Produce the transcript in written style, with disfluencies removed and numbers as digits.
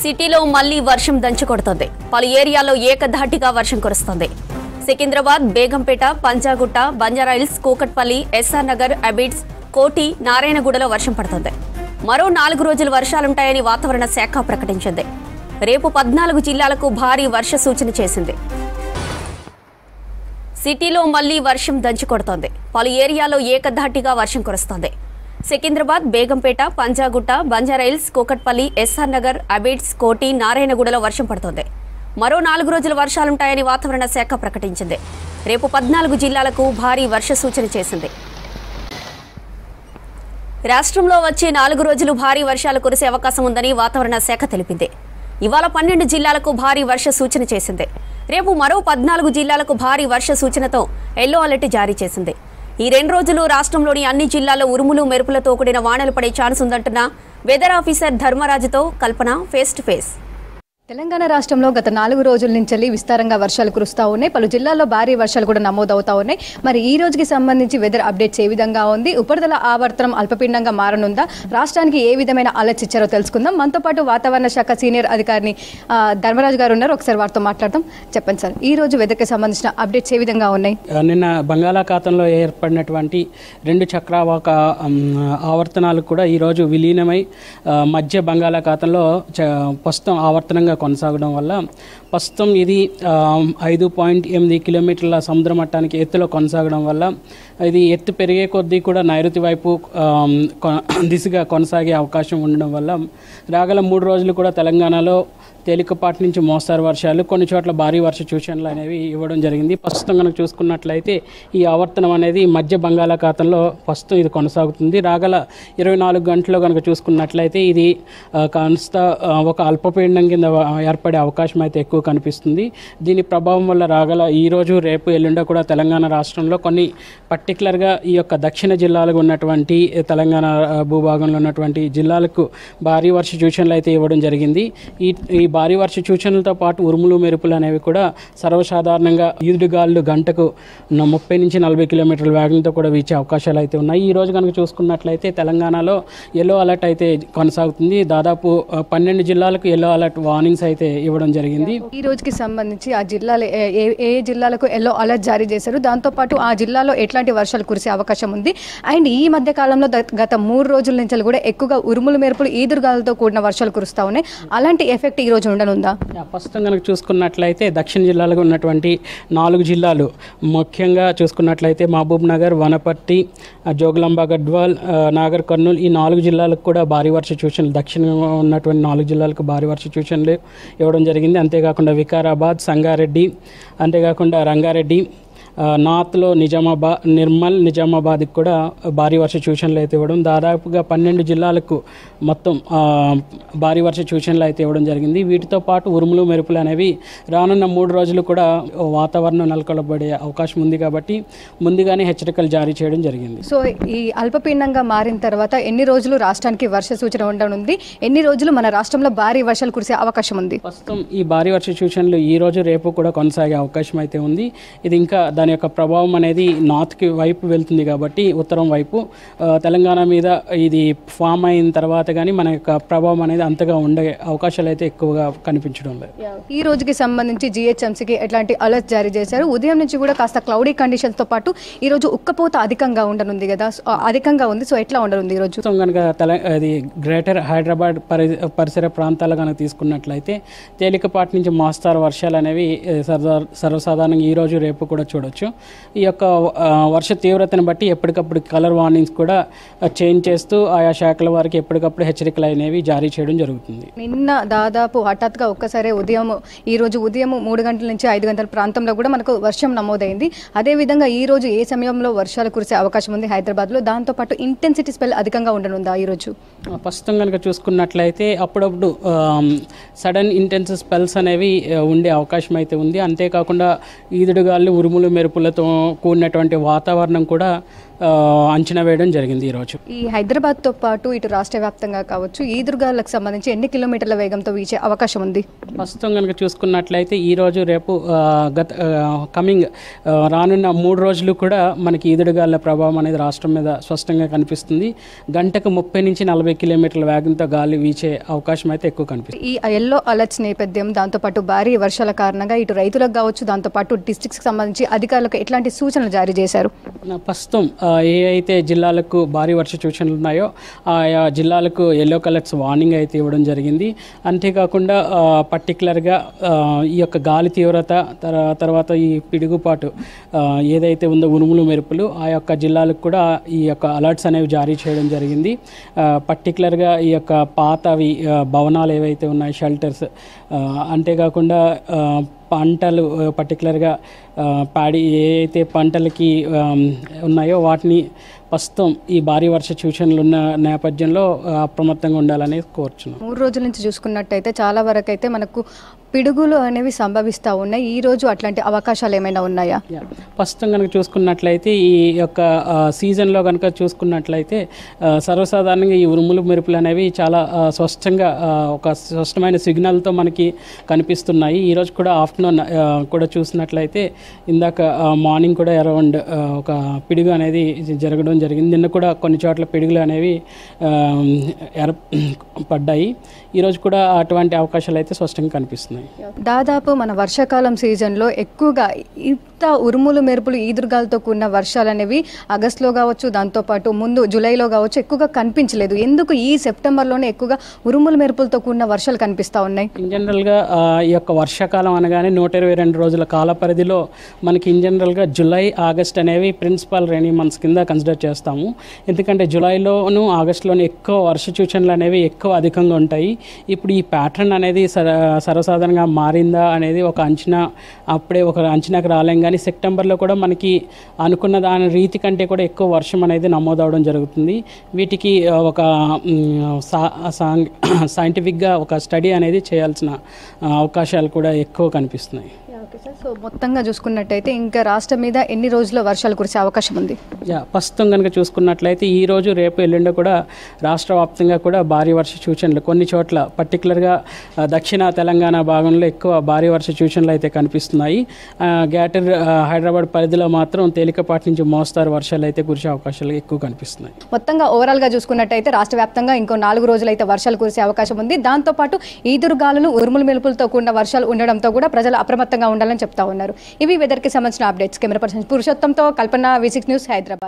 సిటీలో మళ్లీ వర్షం దంచుకొడుతోంది. పలు ఏరియాల్లో ఏకధాటిగా వర్షం కురుస్తోంది. సికింద్రాబాద్, బేగంపేట, పంజాగుట్ట, బంజారాహిల్స్, కూకట్పల్లి, ఎస్ఆర్ నగర్, అబిడ్స్, కోటి, నారాయణగూడలో వర్షం పడుతోంది. మరో 4 రోజులు వర్షాలుంటాయని వాతావరణ శాఖ ప్రకటించింది. రేపు 14 జిల్లాలకు భారీ వర్ష సూచన చేసింది. సిటీలో మళ్లీ వర్షం దంచుకొడుతోంది. పలు ఏరియాల్లో ఏకధాటిగా వర్షం కురుస్తోంది. సికింద్రాబాద్, బేగంపేట, పంజాగుట్ట, బంజారాహిల్స్, కూకట్పల్లి, ఎస్ఆర్ నగర్, అబిడ్స్, కోటి, నారాయణగూడలో వర్షం పడుతోంది. మరో 4 రోజులు వర్షాలుంటాయని వాతావరణ శాఖ ప్రకటించింది. రేపు 14 జిల్లాలకు భారీ వర్ష సూచన చేసింది. రాష్ట్రంలో వచ్చే 4 రోజులు భారీ వర్షాలు కురిసే అవకాశం ఉందని వాతావరణ శాఖ తెలిపింది. ఇవాళ 12 జిల్లాలకు భారీ వర్ష సూచన చేసింది. రేపు మరో 14 జిల్లాలకు భారీ వర్ష సూచనతో ఎల్లో అలర్ట్ జారీ చేసింది. ఈ 2 రోజులు రాష్ట్రంలోని అన్ని జిల్లాల్లో ఉరుములు మెరుపులతో కూడిన వానలు పడే ఛాన్స్ ఉందంటున్న వెదర్ ఆఫీసర్ ధర్మరాజుతో Kalpana face to face. Telangana రాష్ట్రంలో గత 4 రోజుల నుంచి విస్తారంగా వర్షాలు కురుస్తూ ఉన్నాయి. పలు జిల్లాల్లో భారీ వర్షాలు కూడా నమోదవుతా ఉన్నాయి. మరి ఈ రోజుకి సంబంధించి వెదర్ అప్డేట్స్ ఏ విధంగా ఉంది, ఉపరితల ఆవర్తనం అల్పపీడనంగా మారనుందా, రాష్ట్రానికి ఏ విధమైన అలర్ట్స్ ఇచ్చారో తెలుసుకుందాం. మనతో పాటు వాతావరణ శాఖ సీనియర్ అధికారిని ధర్మరాజు గారు ఉన్నారు. ఒకసారి వారితో మాట్లాడదాం. చెప్పండి సార్, ఈ రోజు వెదర్కి సంబంధించిన అప్డేట్స్ ఏ విధంగా ఉన్నాయి? నిన్న బంగాళాఖాతంలో ఏర్పడినటువంటి 2 చక్రవాక ఆవర్తనాలు కూడా ఈరోజు విలీనమై మధ్య బంగాళాఖాతంలో ప్రస్తుతం ఆవర్తనంగా కొనసాగడం వల్ల ప్రస్తుతం ఇది 5.8 కిలోమీటర్ల సముద్ర మట్టానికి ఎత్తులో కొనసాగడం వల్ల ఇది ఎత్తు పెరిగే కొద్దీ కూడా నైరుతి వైపు దిశగా కొనసాగే అవకాశం ఉండడం వల్ల రాగల 3 రోజులు కూడా తెలంగాణలో తేలికపాటి నుంచి మోస్తారు వర్షాలు, కొన్ని చోట్ల భారీ వర్ష సూచనలు అనేవి ఇవ్వడం జరిగింది. ప్రస్తుతం కనుక చూసుకున్నట్లయితే ఈ ఆవర్తనం అనేది మధ్య బంగాళాఖాతంలో ప్రస్తుతం ఇది కొనసాగుతుంది. రాగల 24 గంటల్లో కనుక చూసుకున్నట్లయితే ఇది కాస్త ఒక అల్పపీడనం కింద ఏర్పడే అవకాశం అయితే ఎక్కువ కనిపిస్తుంది. దీని ప్రభావం వల్ల రాగల ఈరోజు, రేపు, ఎల్లుండ కూడా తెలంగాణ రాష్ట్రంలో కొన్ని పర్టికులర్గా ఈ యొక్క దక్షిణ జిల్లాలకు ఉన్నటువంటి తెలంగాణ భూభాగంలో ఉన్నటువంటి జిల్లాలకు భారీ వర్ష సూచనలు అయితే ఇవ్వడం జరిగింది. ఈ భారీ వర్ష సూచనలతో పాటు ఉరుములు మెరుపులు అనేవి కూడా సర్వసాధారణంగా ఈదుడుగాలు గంటకు 30 నుంచి 40 కిలోమీటర్ల వేగంతో కూడా వీచే అవకాశాలు అయితే ఉన్నాయి. ఈ రోజు కనుక చూసుకున్నట్లయితే తెలంగాణలో ఎల్లో అలర్ట్ అయితే కొనసాగుతుంది. దాదాపు 12 జిల్లాలకు ఎల్లో అలర్ట్ వార్నింగ్స్ అయితే ఇవ్వడం జరిగింది. ఈ రోజుకి సంబంధించి ఆ జిల్లాలు ఏ జిల్లాలకు ఎల్లో అలర్ట్ జారీ చేశారు, దాంతోపాటు ఆ జిల్లాలో ఎట్లాంటి వర్షాలు కురిసే అవకాశం ఉంది, అండ్ ఈ మధ్య కాలంలో గత 3 రోజుల నుంచి కూడా ఎక్కువగా ఉరుములు మెరుపులు ఈదురుగాలతో కూడిన వర్షాలు కురుస్తూ ఉన్నాయి. అలాంటి ఎఫెక్ట్ ఈ రోజు ఉండనుందా? ప్రస్తుతం కనుక చూసుకున్నట్లయితే దక్షిణ జిల్లాలో ఉన్నటువంటి 4 జిల్లాలు ముఖ్యంగా చూసుకున్నట్లయితే మహబూబ్ నగర్, వనపర్తి, జోగులాంబ, గద్వాల్, నాగర్ కర్నూలు ఈ 4 జిల్లాలకు కూడా భారీ వర్ష సూచనలు, దక్షిణంగా ఉన్నటువంటి 4 జిల్లాలకు భారీ వర్ష సూచనలు ఇవ్వడం జరిగింది. అంతేకాకుండా వికారాబాద్, సంగారెడ్డి, అంతేకాకుండా రంగారెడ్డి, నార్త్లో నిజామాబాద్కి కూడా భారీ వర్ష సూచనలు అయితే ఇవ్వడం, దాదాపుగా 12 జిల్లాలకు మొత్తం భారీ వర్ష సూచనలు అయితే ఇవ్వడం జరిగింది. వీటితో పాటు ఉరుములు మెరుపులు అనేవి రానున్న 3 రోజులు కూడా వాతావరణం నెలకొల్పబడే అవకాశం ఉంది కాబట్టి ముందుగానే హెచ్చరికలు జారీ చేయడం జరిగింది. సో ఈ అల్పపీడనంగా మారిన తర్వాత ఎన్ని రోజులు రాష్ట్రానికి వర్ష సూచన ఉండనుంది, ఎన్ని రోజులు మన రాష్ట్రంలో భారీ వర్షాలు కురిసే అవకాశం ఉంది? ప్రస్తుతం ఈ భారీ వర్ష సూచనలు ఈ రోజు, రేపు కూడా కొనసాగే అవకాశం అయితే ఉంది. ఇది ఇంకా దాని యొక్క ప్రభావం అనేది నార్త్కి వైపు వెళ్తుంది కాబట్టి ఉత్తరం వైపు తెలంగాణ మీద ఇది ఫామ్ అయిన తర్వాత కానీ మన యొక్క ప్రభావం అనేది అంతగా ఉండే అవకాశాలు అయితే ఎక్కువగా కనిపించడం లేదు. ఈ రోజుకి సంబంధించి జిహెచ్ఎంసీకి ఎట్లాంటి అలర్ట్ జారీ చేశారు? ఉదయం నుంచి కూడా కాస్త క్లౌడీ కండిషన్స్తో పాటు ఈ రోజు ఉక్కపోత అధికంగా ఉండనుంది కదా, అధికంగా ఉంది. సో ఎట్లా ఉండనుంది ఈ రోజు? కనుక అది గ్రేటర్ హైదరాబాద్ పరిసర ప్రాంతాలు కనుక తీసుకున్నట్లయితే తేలికపాటి నుంచి మోస్తారు వర్షాలు అనేవి సర్వసాధారణంగా ఈ రోజు, రేపు కూడా చూడొచ్చు. ఈ యొక్క వర్ష తీవ్రతను బట్టి ఎప్పటికప్పుడు కలర్ వార్నింగ్స్ కూడా చేంజ్ చేస్తూ ఆయా శాఖల వారికి ఎప్పటికప్పుడు హెచ్చరికలు అనేవి జారీ చేయడం జరుగుతుంది. నిన్న దాదాపు హఠాత్తుగా ఒక్కసారి ఈ రోజు ఉదయం 3 గంటల నుంచి 5 గంటల ప్రాంతంలో కూడా మనకు వర్షం నమోదైంది. అదేవిధంగా ఈ రోజు ఏ సమయంలో వర్షాలు కురిసే అవకాశం ఉంది హైదరాబాద్లో, దాంతోపాటు ఇంటెన్సిటీ స్పెల్ అధికంగా ఉండనుందా ఈ రోజు? ప్రస్తుతం కనుక చూసుకున్నట్లయితే అప్పుడప్పుడు సడన్ ఇంటెన్స్ స్పెల్స్ అనేవి ఉండే అవకాశం అయితే ఉంది. అంతేకాకుండా ఈదుడుగాలు, ఉరుములు మెరుపులతో కూడినటువంటి వాతావరణం కూడా అంచనా వేయడం జరిగింది ఈరోజు. ఈ హైదరాబాద్తో పాటు ఇటు రాష్ట్ర వ్యాప్తంగా కావచ్చు ఈదురుగాలకు సంబంధించి ఎన్ని కిలోమీటర్ల వేగంతో వీచే అవకాశం ఉంది? ప్రస్తుతం కనుక చూసుకున్నట్లయితే ఈరోజు రేపు కమింగ్ రానున్న 3 రోజులు కూడా మనకి ఈదురుగాల ప్రభావం అనేది రాష్ట్రం మీద స్పష్టంగా కనిపిస్తుంది. గంటకు 30 నుంచి 40 కిలోమీటర్ల వేగంతో గాలి వీచే అవకాశం అయితే ఎక్కువ కనిపిస్తుంది. ఈ ఎల్లో అలర్ట్స్ నేపథ్యం, దాంతోపాటు భారీ వర్షాల కారణంగా ఇటు రైతులకు కావచ్చు, దాంతోపాటు డిస్ట్రిక్ట్స్కి సంబంధించి అధికారులకు ఎట్లాంటి సూచనలు జారీ చేశారు? ప్రస్తుతం ఏ అయితే జిల్లాలకు భారీ వర్ష సూచనలు ఉన్నాయో ఆయా జిల్లాలకు ఎల్లో అలర్ట్స్ వార్నింగ్ అయితే ఇవ్వడం జరిగింది. అంతేకాకుండా పర్టికులర్గా ఈ యొక్క గాలి తీవ్రత తర్వాత ఈ పిడుగుపాటు ఏదైతే ఉందో ఉరుములు మెరుపులు ఆ యొక్క జిల్లాలకు కూడా ఈ యొక్క అలర్ట్స్ అనేవి జారీ చేయడం జరిగింది. పర్టికులర్గా ఈ యొక్క పాతవి భవనాలు ఏవైతే ఉన్నాయో షెల్టర్స్, అంతేకాకుండా పంటలు పర్టికులర్గా ప్యాడీ ఏ అయితే పంటలకి ఉన్నాయో వాటిని ప్రస్తుతం ఈ భారీ వర్ష సూచనలు ఉన్న నేపథ్యంలో అప్రమత్తంగా ఉండాలని కోరుచున్నాం. 3 రోజుల నుంచి చూసుకున్నట్టయితే చాలా వరకు అయితే మనకు పిడుగులు అనేవి సంభవిస్తూ ఉన్నాయి. ఈ రోజు అట్లాంటి అవకాశాలు ఏమైనా ఉన్నాయా? ప్రస్తుతం కనుక చూసుకున్నట్లయితే ఈ యొక్క సీజన్లో కనుక చూసుకున్నట్లయితే సర్వసాధారణంగా ఈ ఉరుములు మెరుపులు అనేవి చాలా స్పష్టంగా ఒక స్పష్టమైన సిగ్నల్తో మనకి కనిపిస్తున్నాయి. ఈరోజు కూడా ఆఫ్టర్నూన్ కూడా చూసినట్లయితే ఇందాక మార్నింగ్ కూడా అరౌండ్ ఒక పిడుగు అనేది జరగడం జరిగింది. నిన్న కూడా కొన్ని చోట్ల పిడుగులు అనేవి పడ్డాయి. ఈరోజు కూడా అటువంటి అవకాశాలు అయితే స్పష్టంగా కనిపిస్తున్నాయి. దాదాపు మన వర్షాకాలం సీజన్లో ఎక్కువగా ఇంత ఉరుములు మెరుపులు ఈదురుగాలతో కూడిన వర్షాలు అనేవి ఆగస్టులో కావచ్చు, దాంతోపాటు ముందు జూలైలో కావచ్చు ఎక్కువగా కనిపించలేదు. ఎందుకు ఈ సెప్టెంబర్లోనే ఎక్కువగా ఉరుములు మెరుపులతో కూడిన వర్షాలు కనిపిస్తూ ఉన్నాయి? ఇన్ జనరల్గా ఈ యొక్క వర్షాకాలం అనగానే 122 రోజుల కాల పరిధిలో మనకి ఇన్ జనరల్గా జూలై, ఆగస్ట్ అనేవి ప్రిన్సిపల్ రైనీ మంత్స్ కింద కన్సిడర్ చేస్తాము. ఎందుకంటే జూలైలోను ఆగస్టులోను ఎక్కువ వర్ష సూచనలు అనేవి ఎక్కువ అధికంగా ఉంటాయి. ఇప్పుడు ఈ ప్యాటర్న్ అనేది సర్వసాధారణంగా మారిందా అనేది ఒక అంచనా, అప్పుడే ఒక అంచనాకు రాలేం. కానీ సెప్టెంబర్లో కూడా మనకి అనుకున్న దాని రీతి కంటే కూడా ఎక్కువ వర్షం అనేది నమోదవడం జరుగుతుంది. వీటికి ఒక సైంటిఫిక్గా ఒక స్టడీ అనేది చేయాల్సిన అవకాశాలు కూడా ఎక్కువ కనిపిస్తున్నాయి. సో మొత్తంగా చూసుకున్నట్టయితే ఇంకా రాష్ట్రం మీద ఎన్ని రోజుల వర్షాలు కురిసే అవకాశం ఉంది? ప్రస్తుతం కనుక చూసుకున్నట్లయితే ఈ రోజు రేపు ఎల్లుండి కూడా రాష్ట్ర వ్యాప్తంగా కూడా భారీ వర్ష సూచనలు కొన్ని చోట్ల పర్టికులర్గా దక్షిణ తెలంగాణ భాగంలో ఎక్కువ భారీ వర్ష సూచనలు అయితే కనిపిస్తున్నాయి. గ్రేటర్ హైదరాబాద్ పరిధిలో మాత్రం తేలికపాటి నుంచి మోస్తారు వర్షాలు అయితే కురిసే అవకాశాలు ఎక్కువ కనిపిస్తున్నాయి. మొత్తంగా ఓవరాల్గా చూసుకున్నట్టయితే రాష్ట్ర వ్యాప్తంగా ఇంకో 4 రోజులు అయితే వర్షాలు కురిసే అవకాశం ఉంది. దాంతోపాటు ఈదురుగాలులు, ఉరుములు మెరుపులతో కూడిన వర్షాలు ఉండడంతో కూడా ప్రజలు అప్రమత్తంగా ఉండాలని చెప్తా ఉన్నారు. ఇవి వెదర్కి సంబంధించిన అప్డేట్స్. కెమెరా పర్సన్ పురుషోత్తంతో కల్పన, V6 న్యూస్, హైదరాబాద్.